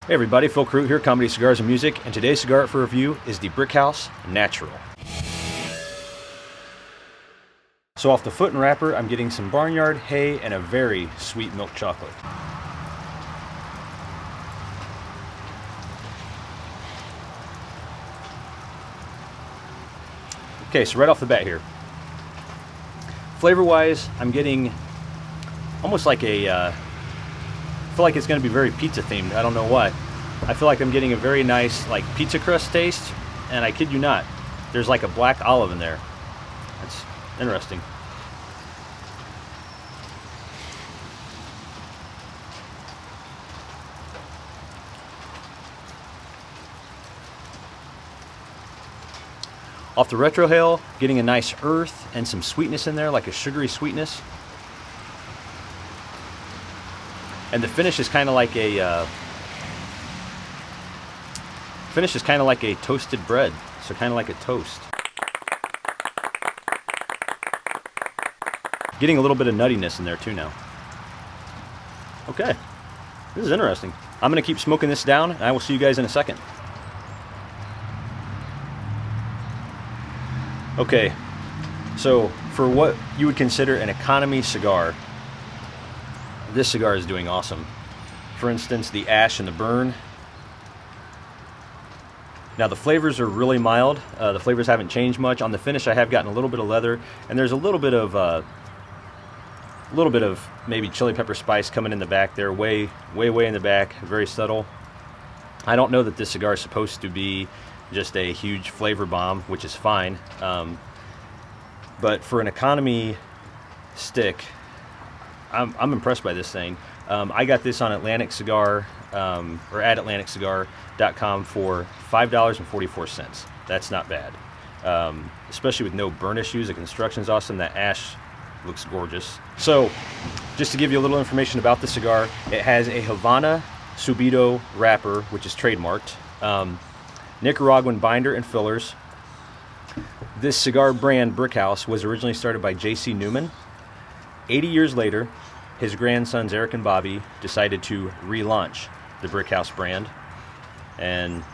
Hey everybody, Phil Crute here, Comedy Cigars and Music, and today's cigar for review is the Brickhouse Natural. So off the foot and wrapper, I'm getting some barnyard hay and a very sweet milk chocolate. Okay, so right off the bat here, flavor-wise, I'm getting almost like I feel like it's going to be very pizza themed. I don't know why. I feel like I'm getting a very nice like pizza crust taste, and I kid you not, there's like a black olive in there. That's interesting. Off the retrohale, getting a nice earth and some sweetness in there, like a sugary sweetness. And the finish is kind of like a toasted bread, so kind of like a toast. Getting a little bit of nuttiness in there too now. Okay, this is interesting. I'm gonna keep smoking this down, and I will see you guys in a second. Okay, so for what you would consider an economy cigar, this cigar is doing awesome. For instance, the ash and the burn. Now the flavors are really mild. The flavors haven't changed much. On the finish, I have gotten a little bit of leather, and there's a little bit of maybe chili pepper spice coming in the back there, way in the back, very subtle. I don't know that this cigar is supposed to be just a huge flavor bomb, which is fine. But for an economy stick, I'm impressed by this thing. I got this on Atlantic Cigar, or at AtlanticCigar.com for $5.44. That's not bad. Especially with no burn issues. The construction's awesome. That ash looks gorgeous. So, just to give you a little information about the cigar, it has a Havana Subido wrapper, which is trademarked. Nicaraguan binder and fillers. This cigar brand, Brickhouse, was originally started by J.C. Newman. 80 years later, his grandsons Eric and Bobby decided to relaunch the Brickhouse brand. And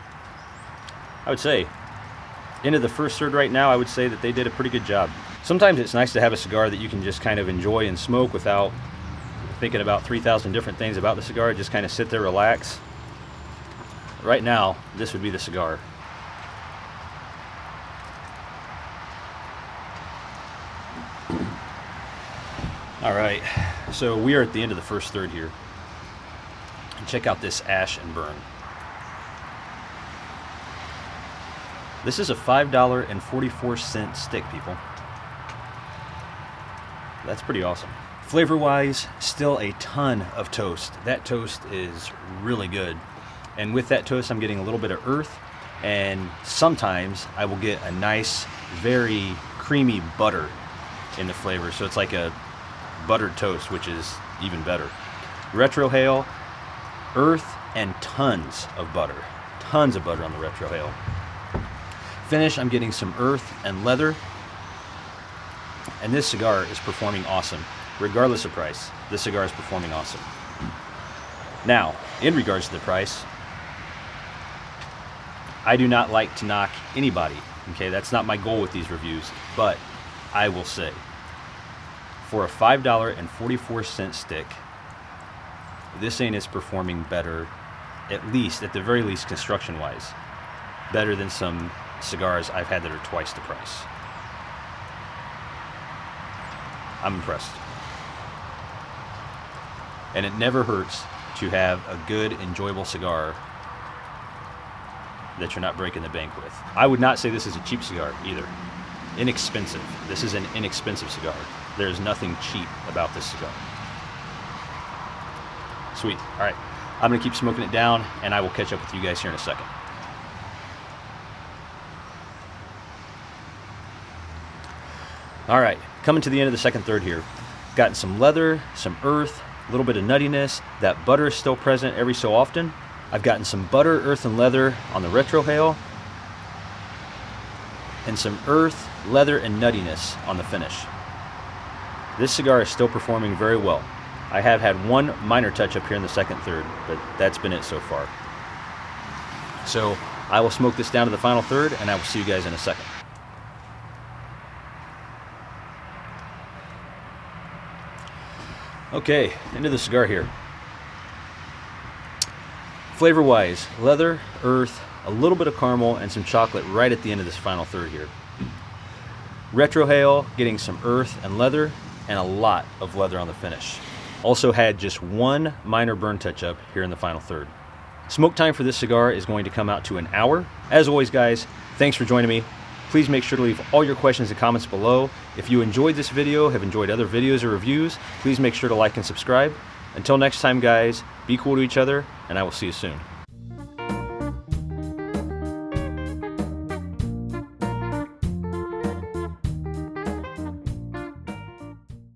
I would say, into the first third right now, I would say that they did a pretty good job. Sometimes it's nice to have a cigar that you can just kind of enjoy and smoke without thinking about 3,000 different things about the cigar. Just kind of sit there, relax. Right now, this would be the cigar. All right, so we are at the end of the first third here. And check out this ash and burn. This is a $5.44 stick, people. That's pretty awesome. Flavor-wise, still a ton of toast. That toast is really good. And with that toast, I'm getting a little bit of earth, and sometimes I will get a nice, very creamy butter in the flavor. So it's like a buttered toast, which is even better. Retrohale, earth, and tons of butter. Tons of butter on the retrohale. Finish, I'm getting some earth and leather. And this cigar is performing awesome. Regardless of price, this cigar is performing awesome. Now, in regards to the price, I do not like to knock anybody, okay? That's not my goal with these reviews, but I will say, for a $5.44 stick, this thing is performing better, at the very least, construction-wise, better than some cigars I've had that are twice the price. I'm impressed. And it never hurts to have a good, enjoyable cigar that you're not breaking the bank with. I would not say this is a cheap cigar either. Inexpensive. This is an inexpensive cigar. There's nothing cheap about this cigar. Sweet. All right. I'm going to keep smoking it down, and I will catch up with you guys here in a second. All right. Coming to the end of the second third here. Gotten some leather, some earth, a little bit of nuttiness. That butter is still present every so often. I've gotten some butter, earth, and leather on the retrohale, and some earth, leather, and nuttiness on the finish. This cigar is still performing very well. I have had one minor touch up here in the second third, but that's been it so far. So I will smoke this down to the final third, and I will see you guys in a second. Okay, into the cigar here. Flavor-wise, leather, earth, a little bit of caramel, and some chocolate right at the end of this final third here. Retrohale, getting some earth and leather, and a lot of leather on the finish. Also had just one minor burn touch-up here in the final third. Smoke time for this cigar is going to come out to an hour. As always, guys, thanks for joining me. Please make sure to leave all your questions and comments below. If you enjoyed this video, have enjoyed other videos or reviews, please make sure to like and subscribe. Until next time, guys, be cool to each other, and I will see you soon.